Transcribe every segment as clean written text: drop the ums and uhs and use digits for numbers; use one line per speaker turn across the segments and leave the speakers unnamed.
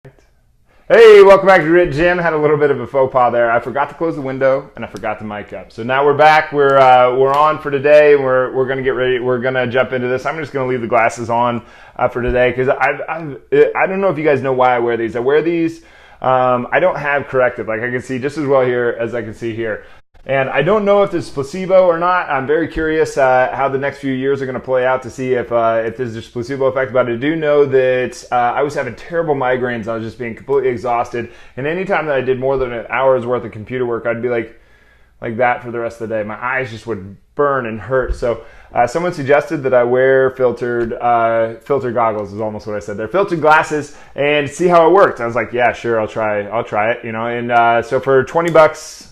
Hey, welcome back to Grit Gym. Had a little bit of a faux pas there. I forgot to close the window and I forgot the mic up. So now we're back. We're on for today. We're gonna get ready. We're gonna jump into this. I'm just gonna leave the glasses on for today because I don't know if you guys know why I wear these. I wear these. I don't have corrective. Like I can see just as well here as I can see here. And I don't know if it's placebo or not. I'm very curious how the next few years are going to play out to see if there's this placebo effect. But I do know that I was having terrible migraines. I was just being completely exhausted. And anytime that I did more than an hour's worth of computer work, I'd be like that for the rest of the day. My eyes just would burn and hurt. So someone suggested that I wear filtered goggles is almost what I said. They're filtered glasses and see how it worked. I was like, yeah, sure, I'll try it, you know. And so for $20,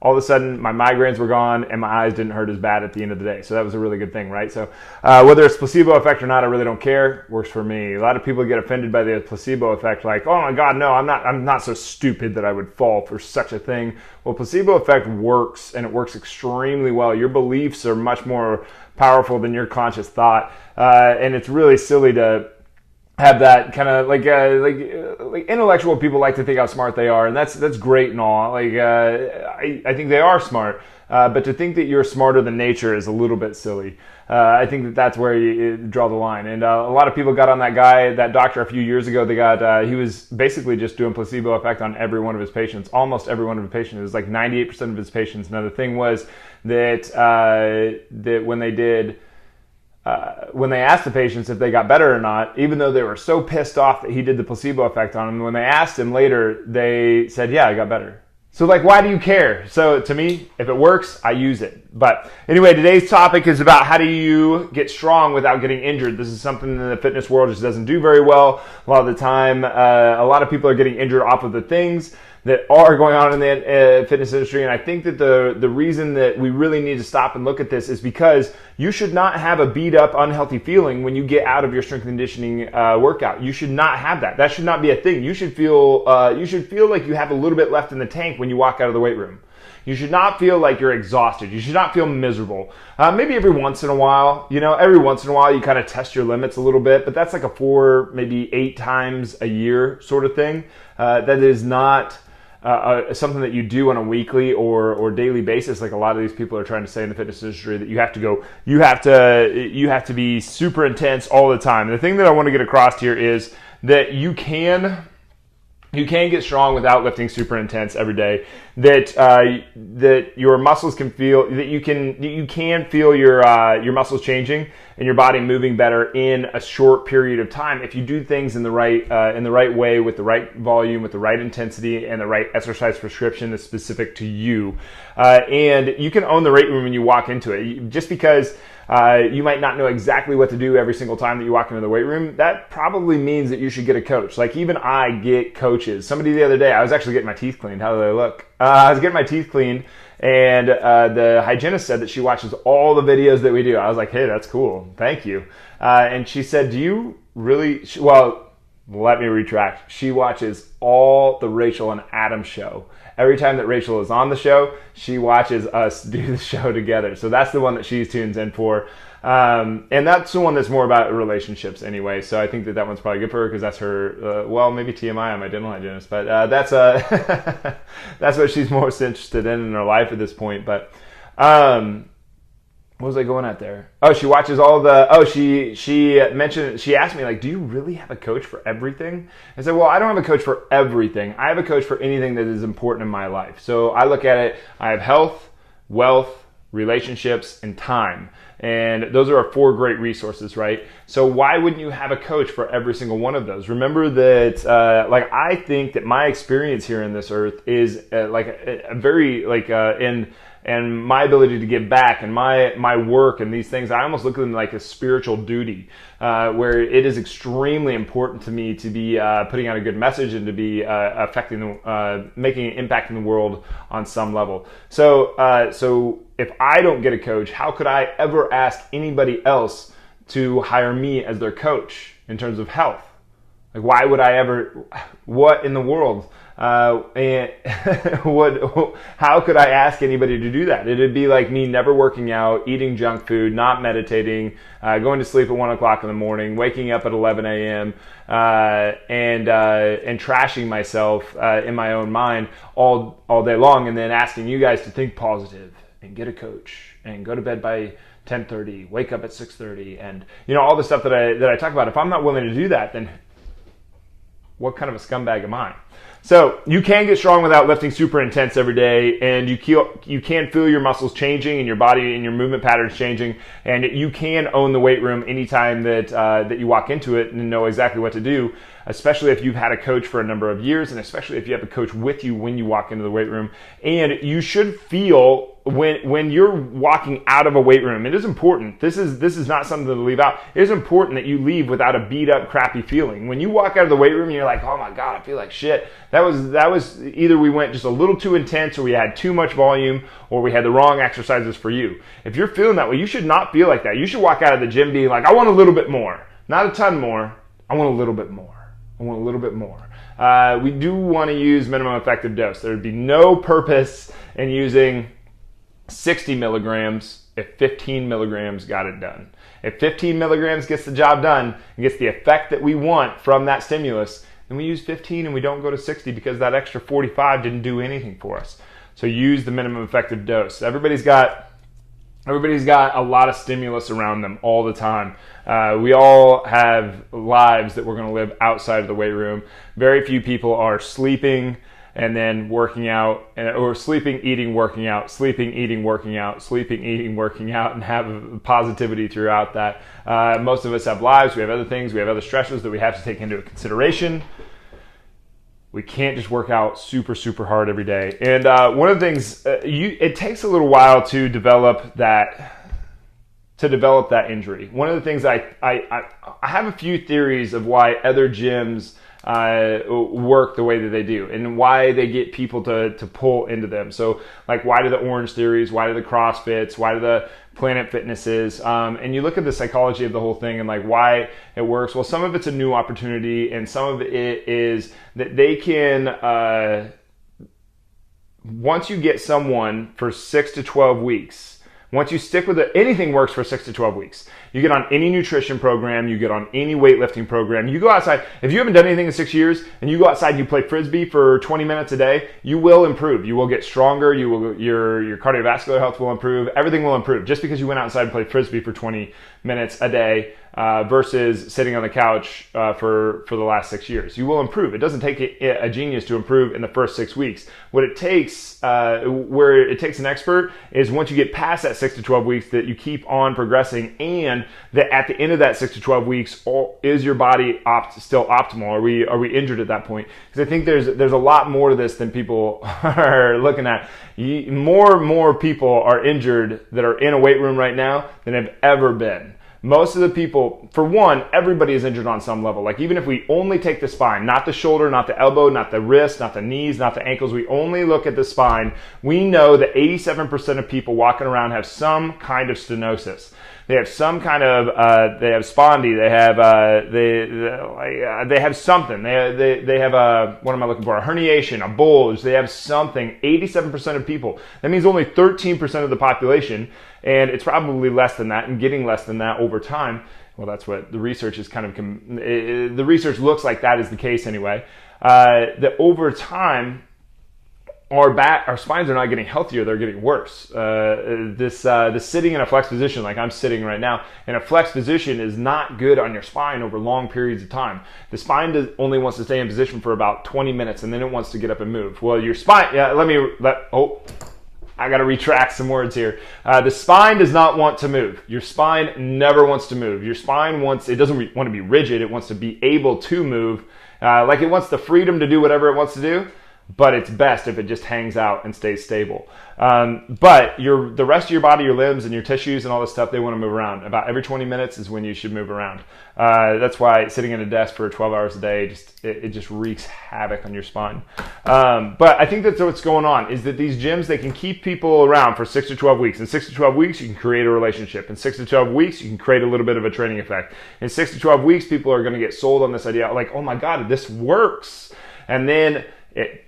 all of a sudden, my migraines were gone and my eyes didn't hurt as bad at the end of the day. So that was a really good thing, right? So whether it's placebo effect or not, I really don't care. Works for me. A lot of people get offended by the placebo effect, like, oh my God, no, I'm not so stupid that I would fall for such a thing. Well, placebo effect works, and it works extremely well. Your beliefs are much more powerful than your conscious thought, and it's really silly to have that kind of like intellectual people like to think how smart they are, and that's great and all. Like I think they are smart, but to think that you're smarter than nature is a little bit silly. I think that's where you draw the line. And a lot of people got on that doctor a few years ago. He was basically just doing placebo effect on every one of his patients, almost every one of his patients. It was like 98% of his patients. Now the thing was that when they asked the patients if they got better or not, even though they were so pissed off that he did the placebo effect on them, when they asked him later, they said, yeah, I got better. So like, why do you care? So to me, if it works, I use it. But anyway, today's topic is about how do you get strong without getting injured. This is something that the fitness world just doesn't do very well. A lot of the time, a lot of people are getting injured off of the things that are going on in the fitness industry. And I think that the reason that we really need to stop and look at this is because you should not have a beat up, unhealthy feeling when you get out of your strength and conditioning workout. You should not have that. That should not be a thing. You should feel like you have a little bit left in the tank when you walk out of the weight room. You should not feel like you're exhausted. You should not feel miserable. Maybe every once in a while, you kind of test your limits a little bit, but that's like a 4, maybe 8 times a year sort of thing. That is not something that you do on a weekly or daily basis, like a lot of these people are trying to say in the fitness industry, that you have to be super intense all the time. The thing that I want to get across here is that you can get strong without lifting super intense every day. That your muscles can feel, that you can feel your muscles changing and your body moving better in a short period of time if you do things in the right way, with the right volume, with the right intensity, and the right exercise prescription that's specific to you. And you can own the weight room when you walk into it. Just because you might not know exactly what to do every single time that you walk into the weight room, that probably means that you should get a coach. Like even I get coaches. Somebody the other day, I was actually getting my teeth cleaned. How do they look? I was getting my teeth cleaned, and the hygienist said that she watches all the videos that we do. I was like, hey, that's cool. Thank you. And she said, do you really? Well, let me retract. She watches all the Rachel and Adam show. Every time that Rachel is on the show, she watches us do the show together. So that's the one that she tunes in for. And that's the one that's more about relationships anyway. So I think that one's probably good for her because that's her, maybe TMI on my dental hygienist. But that's that's what she's most interested in her life at this point. But what was I going at there? Oh, she watches all the, she mentioned, she asked me, like, do you really have a coach for everything? I said, well, I don't have a coach for everything. I have a coach for anything that is important in my life. So I look at it, I have health, wealth, relationships, and time. And those are our 4 great resources, right? So why wouldn't you have a coach for every single one of those? Remember that, I think that my experience here in this earth is and my ability to give back and my work and these things, I almost look at them like a spiritual duty, where it is extremely important to me to be putting out a good message and to be making an impact in the world on some level. So if I don't get a coach, how could I ever ask anybody else to hire me as their coach in terms of health? Like, why would I ever, what in the world? And how could I ask anybody to do that? It'd be like me never working out, eating junk food, not meditating, going to sleep at 1 o'clock in the morning, waking up at 11 a.m., and trashing myself in my own mind all day long, and then asking you guys to think positive and get a coach and go to bed by 10:30, wake up at 6:30, and all the stuff that I talk about. If I'm not willing to do that, then what kind of a scumbag am I? So you can get strong without lifting super intense every day, and you can feel your muscles changing and your body and your movement patterns changing, and you can own the weight room anytime that you walk into it and know exactly what to do, especially if you've had a coach for a number of years, and especially if you have a coach with you when you walk into the weight room. And you should feel when you're walking out of a weight room, it is important. This is not something to leave out. It is important that you leave without a beat up, crappy feeling. When you walk out of the weight room and you're like, oh my God, I feel like shit. That was either we went just a little too intense, or we had too much volume, or we had the wrong exercises for you. If you're feeling that way, you should not feel like that. You should walk out of the gym being like, I want a little bit more. Not a ton more. I want a little bit more. I want a little bit more. We do want to use minimum effective dose. There would be no purpose in using 60 milligrams if 15 milligrams got it done. If 15 milligrams gets the job done and gets the effect that we want from that stimulus, then we use 15 and we don't go to 60 because that extra 45 didn't do anything for us. So use the minimum effective dose. Everybody's got a lot of stimulus around them all the time. We all have lives that we're going to live outside of the weight room. Very few people are sleeping and then working out, or sleeping, eating, working out, sleeping, eating, working out, sleeping, eating, working out, and have positivity throughout that. Most of us have lives. We have other things. We have other stressors that we have to take into consideration. We can't just work out super, super hard every day. And one of the things, it takes a little while to develop that injury. One of the things I have a few theories of why other gyms work the way that they do, and why they get people to pull into them. So, like, why do the Orange Theories, why do the CrossFits, why do the Planet Fitnesses, and you look at the psychology of the whole thing and like why it works. Well, some of it's a new opportunity, and some of it is that they can, once you get someone for 6 to 12 weeks, once you stick with it, anything works for 6 to 12 weeks. You get on any nutrition program, you get on any weightlifting program, you go outside. If you haven't done anything in 6 years and you go outside and you play Frisbee for 20 minutes a day, you will improve. You will get stronger. Your cardiovascular health will improve. Everything will improve just because you went outside and played Frisbee for 20 minutes a day versus sitting on the couch for the last 6 years. You will improve. It doesn't take a genius to improve in the first 6 weeks. What it takes, where it takes an expert, is once you get past that 6 to 12 weeks that you keep on progressing, and that at the end of that 6 to 12 weeks, is your body still optimal? Are we injured at that point? Because I think there's a lot more to this than people are looking at. More people are injured that are in a weight room right now than have ever been. Most of the people, for one, everybody is injured on some level. Like, even if we only take the spine, not the shoulder, not the elbow, not the wrist, not the knees, not the ankles, we only look at the spine, we know that 87% of people walking around have some kind of stenosis. They have some kind of, they have spondy, they have something. They have what am I looking for? A herniation, a bulge. They have something. 87% of people. That means only 13% of the population, and it's probably less than that and getting less than that over time. Well, that's what the research is the research looks like that is the case anyway. That over time, our spines are not getting healthier, they're getting worse. This sitting in a flex position, like I'm sitting right now, in a flex position is not good on your spine over long periods of time. The spine only wants to stay in position for about 20 minutes, and then it wants to get up and move. Well, your spine, I got to retract some words here. The spine does not want to move. Your spine never wants to move. Your spine it doesn't want to be rigid. It wants to be able to move. Like it wants the freedom to do whatever it wants to do. but it's best if it just hangs out and stays stable. But the rest of your body, your limbs and your tissues and all this stuff, they want to move around. About every 20 minutes is when you should move around. That's why sitting at a desk for 12 hours a day, it just wreaks havoc on your spine. But I think that's what's going on, is that these gyms, they can keep people around for 6 to 12 weeks. In 6 to 12 weeks, you can create a relationship. In 6 to 12 weeks, you can create a little bit of a training effect. In 6 to 12 weeks, people are going to get sold on this idea, like, oh my God, this works. And then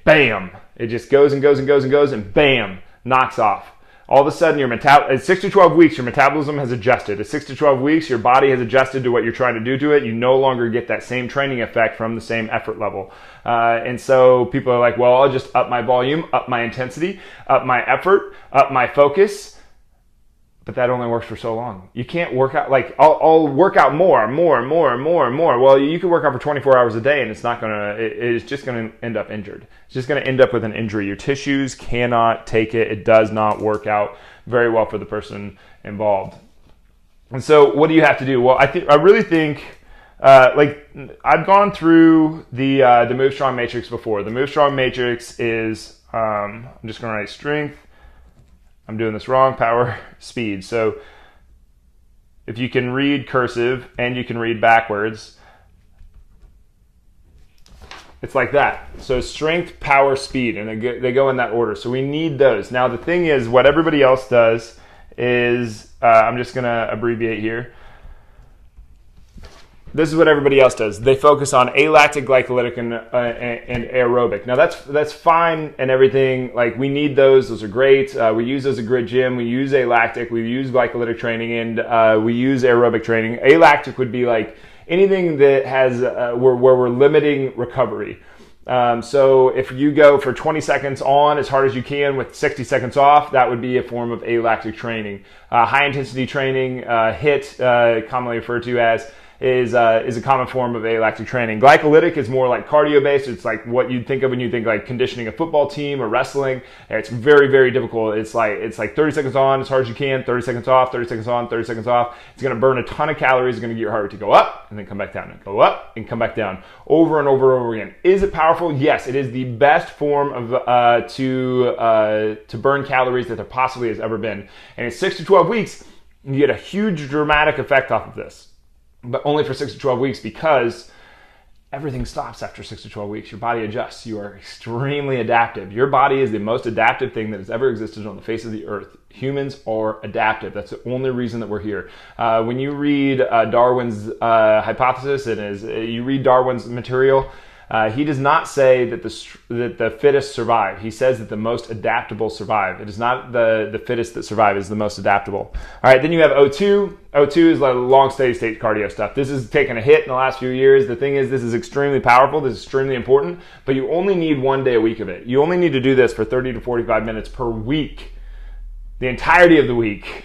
bam, it just goes and goes and goes and goes, and bam, knocks off. All of a sudden, at 6 to 12 weeks, your metabolism has adjusted. At 6 to 12 weeks, your body has adjusted to what you're trying to do to it. You no longer get that same training effect from the same effort level. And so people are like, well, I'll just up my volume, up my intensity, up my effort, up my focus. But that only works for so long. You can't work out, like, I'll work out more. Well, you can work out for 24 hours a day, and it's just gonna end up injured. It's just gonna end up with an injury. Your tissues cannot take it. It does not work out very well for the person involved. And so what do you have to do? Well, I really think, I've gone through the Move Strong Matrix before. The Move Strong Matrix is, I'm just gonna write strength. I'm doing this wrong, power, speed. So if you can read cursive and you can read backwards, it's like that. So strength, power, speed, and they go in that order. So we need those. Now the thing is, what everybody else does is, I'm just going to abbreviate here. This is what everybody else does. They focus on alactic, glycolytic, and aerobic. Now that's fine and everything. Like, we need those. Those are great. We use those at Grid Gym. We use alactic. We use glycolytic training, and we use aerobic training. Alactic would be like anything that has where we're limiting recovery. So if you go for 20 seconds on as hard as you can with 60 seconds off, that would be a form of alactic training. High intensity training, HIIT, commonly referred to as, is a common form of alactic training. Glycolytic is more like cardio based. It's like what you'd think of when you think like conditioning a football team or wrestling. It's very, very difficult. It's like 30 seconds on as hard as you can, 30 seconds off, 30 seconds on, 30 seconds off. It's going to burn a ton of calories. It's going to get your heart rate to go up and then come back down, and go up and come back down over and over and over again. Is it powerful? Yes, it is the best form of to burn calories that there possibly has ever been. And in 6 to 12 weeks, you get a huge dramatic effect off of this. But only for 6 to 12 weeks, because everything stops after 6 to 12 weeks. Your body adjusts. You are extremely adaptive. Your body is the most adaptive thing that has ever existed on the face of the earth. Humans are adaptive. That's the only reason that we're here. When you read Darwin's hypothesis, and you read Darwin's material, he does not say that the fittest survive. He says that the most adaptable survive. It is not the fittest that survive. It is the most adaptable. All right, then you have O2. O2 is like long steady state cardio stuff. This has taken a hit in the last few years. The thing is, this is extremely powerful. This is extremely important, but you only need 1 day a week of it. You only need to do this for 30 to 45 minutes per week. The entirety of the week.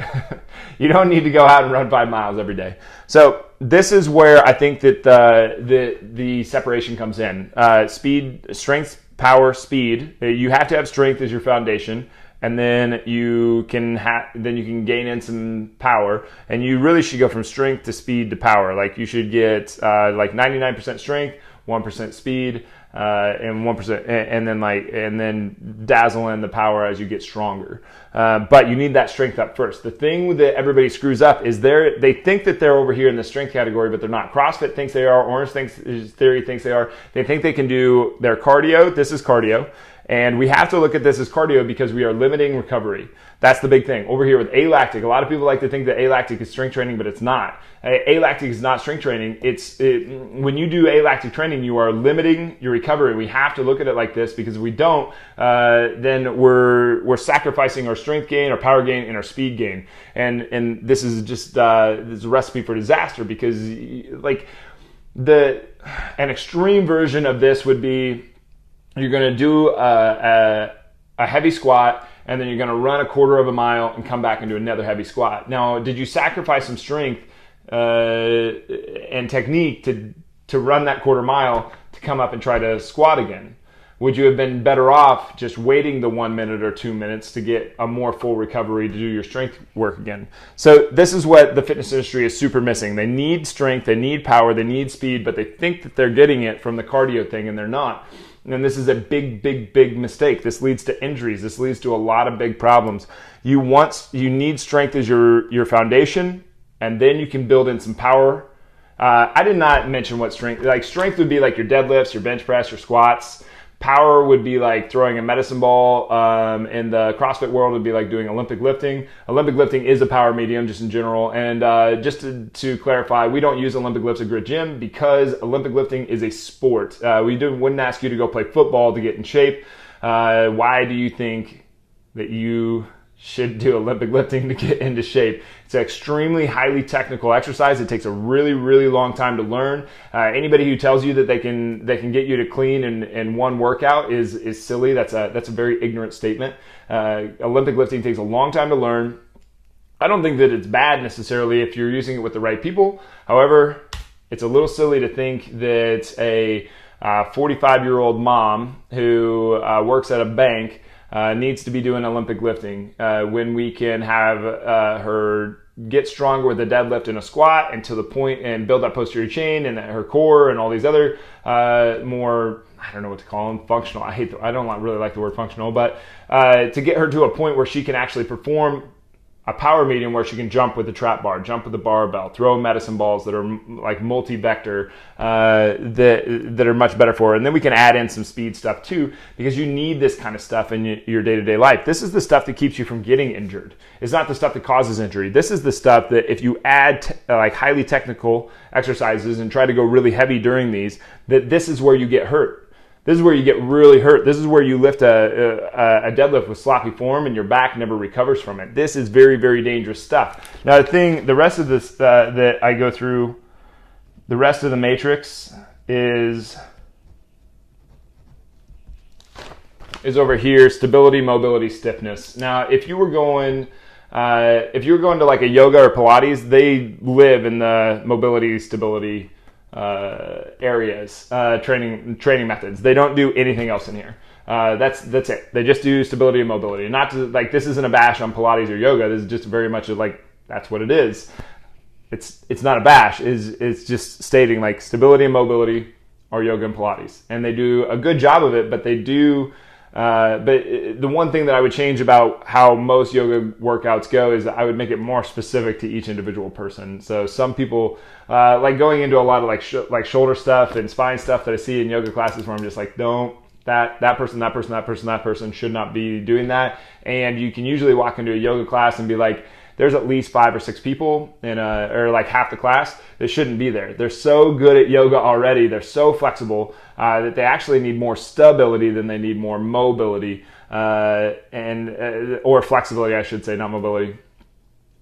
You don't need to go out and run 5 miles every day. So this is where I think that the separation comes in. Speed, strength, power, speed. You have to have strength as your foundation, and then you can gain in some power. And you really should go from strength to speed to power. Like, you should get like 99% strength, 1% speed, and 1%, and then dazzle in the power as you get stronger. But you need that strength up first. The thing that everybody screws up is they think that they're over here in the strength category, but they're not. CrossFit thinks they are. Orange Theory thinks they are. They think they can do their cardio. This is cardio. And we have to look at this as cardio because we are limiting recovery. That's the big thing. Over here with alactic, a lot of people like to think that alactic is strength training, but it's not. Alactic is not strength training. When you do alactic training, you are limiting your recovery. We have to look at it like this, because if we don't, then we're sacrificing our strength gain, our power gain, and our speed gain. And this is just this is a recipe for disaster, because like an extreme version of this would be, you're going to do a heavy squat, and then you're going to run a quarter of a mile and come back and do another heavy squat. Now, did you sacrifice some strength and technique to run that quarter mile to come up and try to squat again? Would you have been better off just waiting the 1 minute or 2 minutes to get a more full recovery to do your strength work again? So this is what the fitness industry is super missing. They need strength, they need power, they need speed, but they think that they're getting it from the cardio thing, and they're not. And this is a big mistake. This leads to injuries. This leads to a lot of big problems. You need strength as your foundation, and then you can build in some power. I did not mention what strength, like strength would be like your deadlifts, your bench press, your squats. Power would be like throwing a medicine ball. In the CrossFit world, would be like doing Olympic lifting. Olympic lifting is a power medium just in general. And just to clarify, we don't use Olympic lifts at Grit Gym because Olympic lifting is a sport. Wouldn't ask you to go play football to get in shape. Why do you think that you should do Olympic lifting to get into shape? It's an extremely highly technical exercise. It takes a really long time to learn. Anybody who tells you that they can get you to clean in one workout is silly. That's a very ignorant statement. Olympic lifting takes a long time to learn. I don't think that it's bad necessarily if you're using it with the right people. However, it's a little silly to think that a 45-year-old mom who works at a bank needs to be doing Olympic lifting when we can have her get stronger with a deadlift and a squat and to the point and build that posterior chain and her core and all these other more, I don't know what to call them, functional. I don't really like the word functional, but to get her to a point where she can actually perform a power medium where she can jump with the trap bar, jump with the barbell, throw medicine balls that are like multi-vector that are much better for her. And then we can add in some speed stuff too, because you need this kind of stuff in your day-to-day life. This is the stuff that keeps you from getting injured. It's not the stuff that causes injury. This is the stuff that if you add like highly technical exercises and try to go really heavy during these, that this is where you get hurt. This is where you get really hurt. This is where you lift a deadlift with sloppy form and your back never recovers from it. This is very dangerous stuff. Now the rest of this that I go through, the rest of the matrix is over here: stability, mobility, stiffness. Now, if you were going to like a yoga or Pilates, they live in the mobility, stability areas, training methods. They don't do anything else in here. That's it. They just do stability and mobility. Not to, like, this isn't a bash on Pilates or yoga. This is just very much like that's what it is. It's not a bash. It's just stating like stability and mobility are yoga and Pilates, and they do a good job of it. But they do. But the one thing that I would change about how most yoga workouts go is that I would make it more specific to each individual person. So some people like going into a lot of like shoulder stuff and spine stuff that I see in yoga classes where I'm just like, don't, that person should not be doing that. And you can usually walk into a yoga class and be like, there's at least 5 or 6 people or like half the class that shouldn't be there. They're so good at yoga already. They're so flexible that they actually need more stability than they need more mobility or flexibility, I should say, not mobility.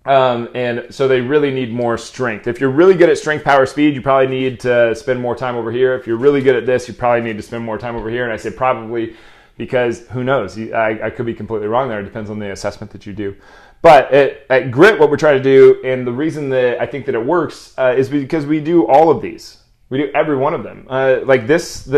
And so they really need more strength. If you're really good at strength, power, speed, you probably need to spend more time over here. If you're really good at this, you probably need to spend more time over here. And I say probably because who knows? I could be completely wrong there. It depends on the assessment that you do. But at Grit, what we're trying to do, and the reason that I think that it works is because we do all of these. We do every one of them. Like this,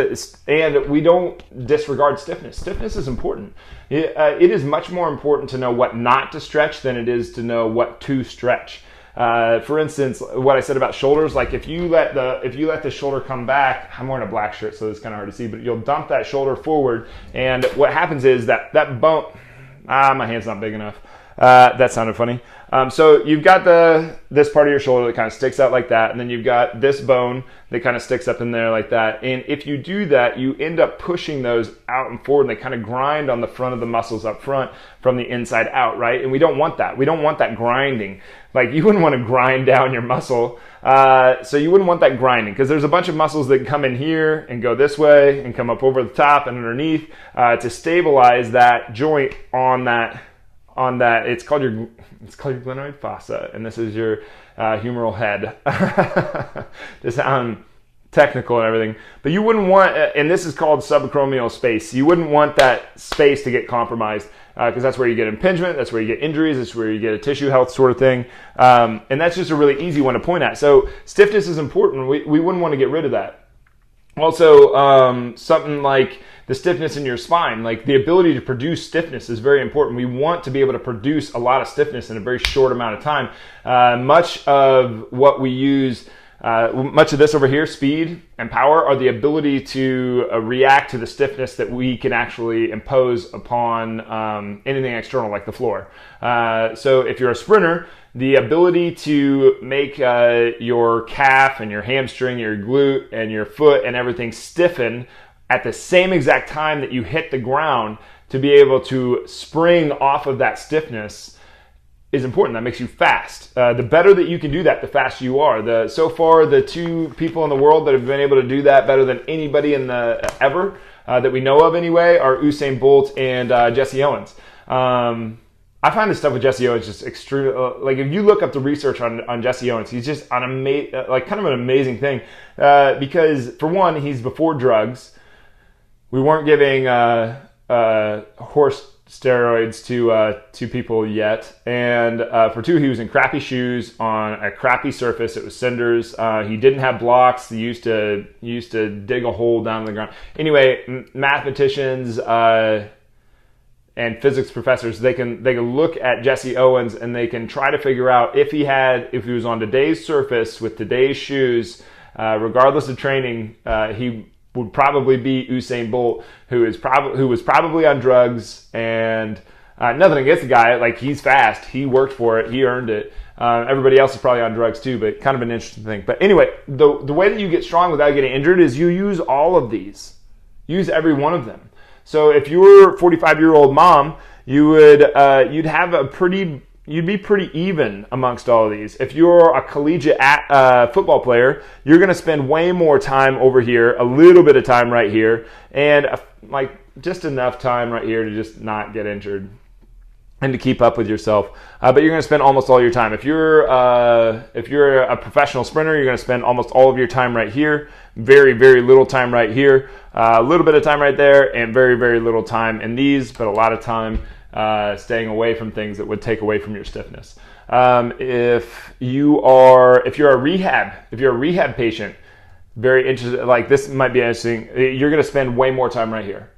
and we don't disregard stiffness. Stiffness is important. It is much more important to know what not to stretch than it is to know what to stretch. For instance, what I said about shoulders, like if you let the shoulder come back, I'm wearing a black shirt, so it's kind of hard to see, but you'll dump that shoulder forward, and what happens is that bone, my hand's not big enough. That sounded funny. So you've got this part of your shoulder that kind of sticks out like that, and then you've got this bone that kind of sticks up in there like that. And if you do that, you end up pushing those out and forward, and they kind of grind on the front of the muscles up front from the inside out, right? And we don't want that. We don't want that grinding. Like, you wouldn't want to grind down your muscle. So you wouldn't want that grinding, because there's a bunch of muscles that come in here and go this way and come up over the top and underneath to stabilize that joint on that. It's called your glenoid fossa, and this is your humeral head. To sound technical and everything, but you wouldn't want, and this is called subacromial space. You wouldn't want that space to get compromised, because that's where you get impingement, that's where you get injuries, that's where you get a tissue health sort of thing, and that's just a really easy one to point at. So stiffness is important. We wouldn't want to get rid of that. Also, something like the stiffness in your spine, like the ability to produce stiffness is very important. We want to be able to produce a lot of stiffness in a very short amount of time. Much of what we use Much of this over here, speed and power, are the ability to react to the stiffness that we can actually impose upon anything external like the floor. So if you're a sprinter, the ability to make your calf and your hamstring, your glute and your foot and everything stiffen at the same exact time that you hit the ground to be able to spring off of that stiffness is important. That makes you fast. The better that you can do that, the faster you are. So far, the two people in the world that have been able to do that better than anybody in the ever that we know of anyway are Usain Bolt and Jesse Owens. I find this stuff with Jesse Owens just extreme. Like if you look up the research on Jesse Owens, he's just kind of an amazing thing because for one, he's before drugs. We weren't giving horse steroids to people yet, and for two, he was in crappy shoes on a crappy surface. It was cinders. He didn't have blocks. He used to dig a hole down in the ground. Anyway, mathematicians and physics professors, they can look at Jesse Owens and they can try to figure out if he was on today's surface with today's shoes, regardless of training, he would probably be Usain Bolt, who was probably on drugs, and nothing against the guy. Like, he's fast. He worked for it. He earned it. Everybody else is probably on drugs too, but kind of an interesting thing. But anyway, the way that you get strong without getting injured is you use all of these. Use every one of them. So if you were a 45-year-old mom, you'd be pretty even amongst all of these. If you're a collegiate football player, you're going to spend way more time over here, a little bit of time right here, and just enough time right here to just not get injured and to keep up with yourself. But you're going to spend almost all your time. If you're a professional sprinter, you're going to spend almost all of your time right here, very, very little time right here, a little bit of time right there, and very, very little time in these, but a lot of time staying away from things that would take away from your stiffness. If you're a rehab patient, very interested, like this might be interesting. You're going to spend way more time right here.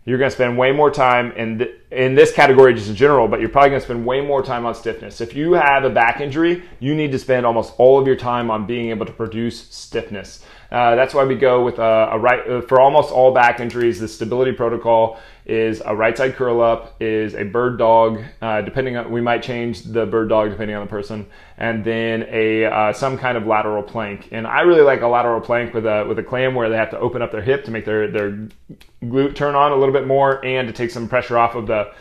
You're going to spend way more time in this category just in general, but you're probably going to spend way more time on stiffness. If you have a back injury, you need to spend almost all of your time on being able to produce stiffness. That's why we go with for almost all back injuries, the stability protocol is a right side curl up, is a bird dog, we might change the bird dog depending on the person, and then some kind of lateral plank. And I really like a lateral plank with a clam where they have to open up their hip to make their glute turn on a little bit more and to take some pressure off of the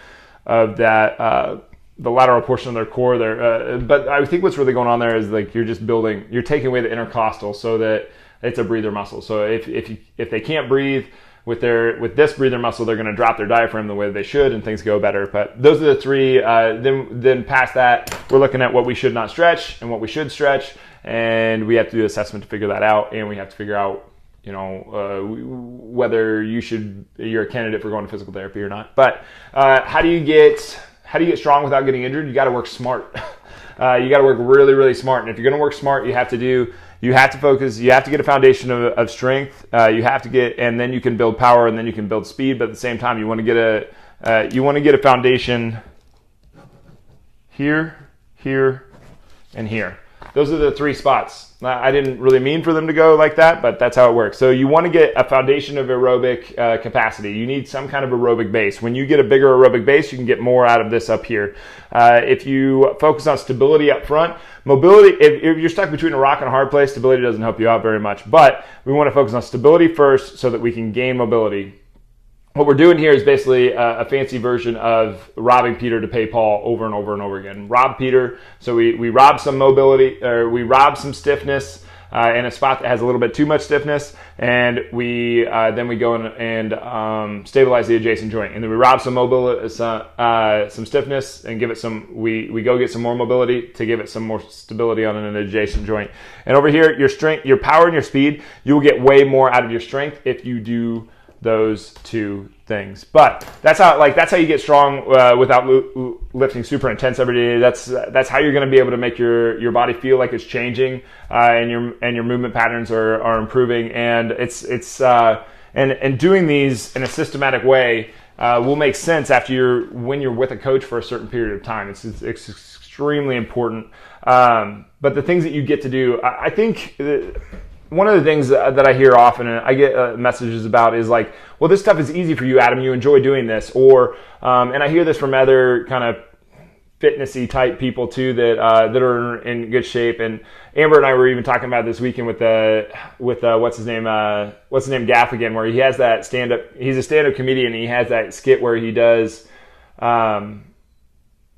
lateral portion of their core there. But I think what's really going on there is like you're taking away the intercostal so that it's a breather muscle. So if they can't breathe with this breather muscle, they're going to drop their diaphragm the way they should, and things go better. But those are the three. Then past that, we're looking at what we should not stretch and what we should stretch, and we have to do assessment to figure that out, and we have to figure out whether you're a candidate for going to physical therapy or not. But how do you get strong without getting injured? You got to work smart. You got to work really, really smart. And if you're going to work smart, you have to focus. You have to get a foundation of strength. And then you can build power, and then you can build speed. But at the same time, you want to get a foundation here, here, and here. Those are the three spots. I didn't really mean for them to go like that, but that's how it works. So you want to get a foundation of aerobic capacity. You need some kind of aerobic base. When you get a bigger aerobic base, you can get more out of this up here. If you focus on stability up front, mobility, if you're stuck between a rock and a hard place, stability doesn't help you out very much. But we want to focus on stability first so that we can gain mobility. What we're doing here is basically a fancy version of robbing Peter to pay Paul over and over and over again. Rob Peter, so we rob some mobility, or we rob some stiffness in a spot that has a little bit too much stiffness, and then we go in and stabilize the adjacent joint. And then we rob some mobility, some stiffness, and give it some. We go get some more mobility to give it some more stability on an adjacent joint. And over here, your strength, your power, and your speed, you will get way more out of your strength if you do those two things. But that's how you get strong without lifting super intense every day. That's how you're going to be able to make your body feel like it's changing, and your movement patterns are improving. And and doing these in a systematic way will make sense when you're with a coach for a certain period of time. It's extremely important. But the things that you get to do, I think one of the things that I hear often and I get messages about is like, well, this stuff is easy for you, Adam. You enjoy doing this. Or, and I hear this from other kind of fitnessy type people too that are in good shape. And Amber and I were even talking about this weekend with what's his name Gaffigan, where he has that stand-up. He's a stand-up comedian. And he has that skit where he does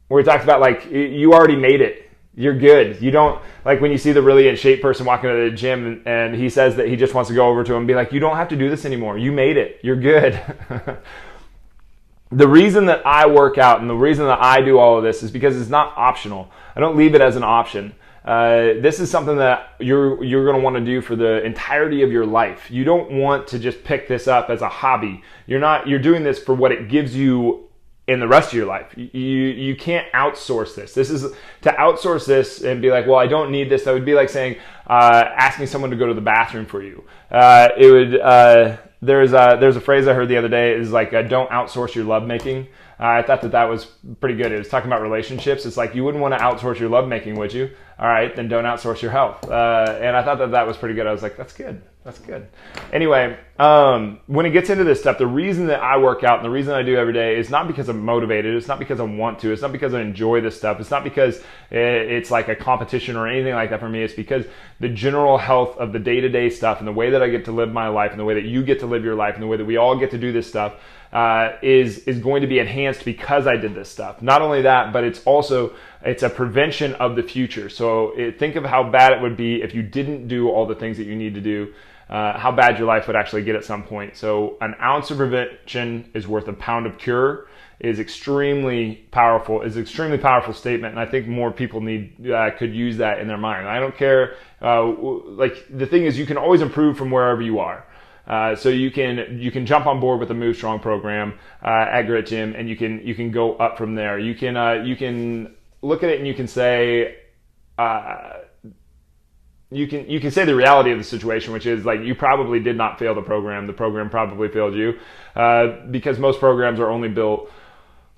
where he talks about like, you already made it. You're good. You don't, like when you see the really in shape person walking to the gym and he says that he just wants to go over to him and be like, you don't have to do this anymore. You made it. You're good. The reason that I work out and the reason that I do all of this is because it's not optional. I don't leave it as an option. This is something that you're going to want to do for the entirety of your life. You don't want to just pick this up as a hobby. You're doing this for what it gives you in the rest of your life. You can't outsource this. This is to outsource this and be like, well, I don't need this. That would be like saying, asking someone to go to the bathroom for you. There's a phrase I heard the other day is like, don't outsource your lovemaking. I thought that was pretty good. It was talking about relationships. It's like, you wouldn't want to outsource your lovemaking, would you? All right, then don't outsource your health. And I thought that was pretty good. I was like, that's good. That's good. Anyway, when it gets into this stuff, the reason that I work out and the reason I do every day is not because I'm motivated. It's not because I want to. It's not because I enjoy this stuff. It's not because it's like a competition or anything like that for me. It's because the general health of the day-to-day stuff and the way that I get to live my life and the way that you get to live your life and the way that we all get to do this stuff is going to be enhanced because I did this stuff. Not only that, but it's a prevention of the future. So think of how bad it would be if you didn't do all the things that you need to do. How bad your life would actually get at some point. So an ounce of prevention is worth a pound of cure is extremely powerful. Is an extremely powerful statement, and I think more people could use that in their mind. I don't care. Like the thing is, you can always improve from wherever you are. So you can jump on board with the Move Strong program at Grit Gym, and you can go up from there. You can look at it and you can say. You can say the reality of the situation, which is like you probably did not fail the program. The program probably failed you because most programs are only built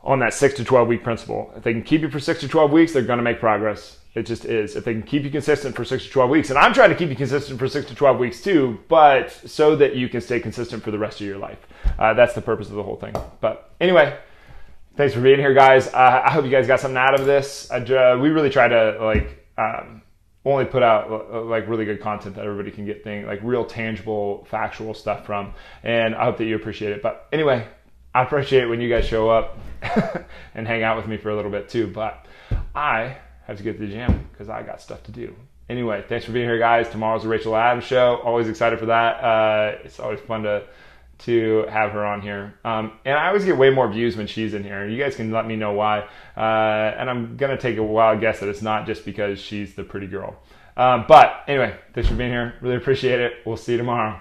on that 6 to 12 week principle. If they can keep you for 6 to 12 weeks, they're going to make progress. It just is. If they can keep you consistent for 6 to 12 weeks, and I'm trying to keep you consistent for 6 to 12 weeks too, but so that you can stay consistent for the rest of your life. That's the purpose of the whole thing. But anyway, thanks for being here, guys. I hope you guys got something out of this. We really try to only put out like really good content that everybody can get like real tangible factual stuff from, and I hope that you appreciate it. But anyway, I appreciate it when you guys show up and hang out with me for a little bit too, but I have to get to the gym because I got stuff to do. Anyway, thanks for being here, guys. Tomorrow's the Rachel Adams show. Always excited for that. It's always fun to have her on here. And I always get way more views when she's in here. You guys can let me know why. And I'm going to take a wild guess that it's not just because she's the pretty girl. But anyway, thanks for being here. Really appreciate it. We'll see you tomorrow.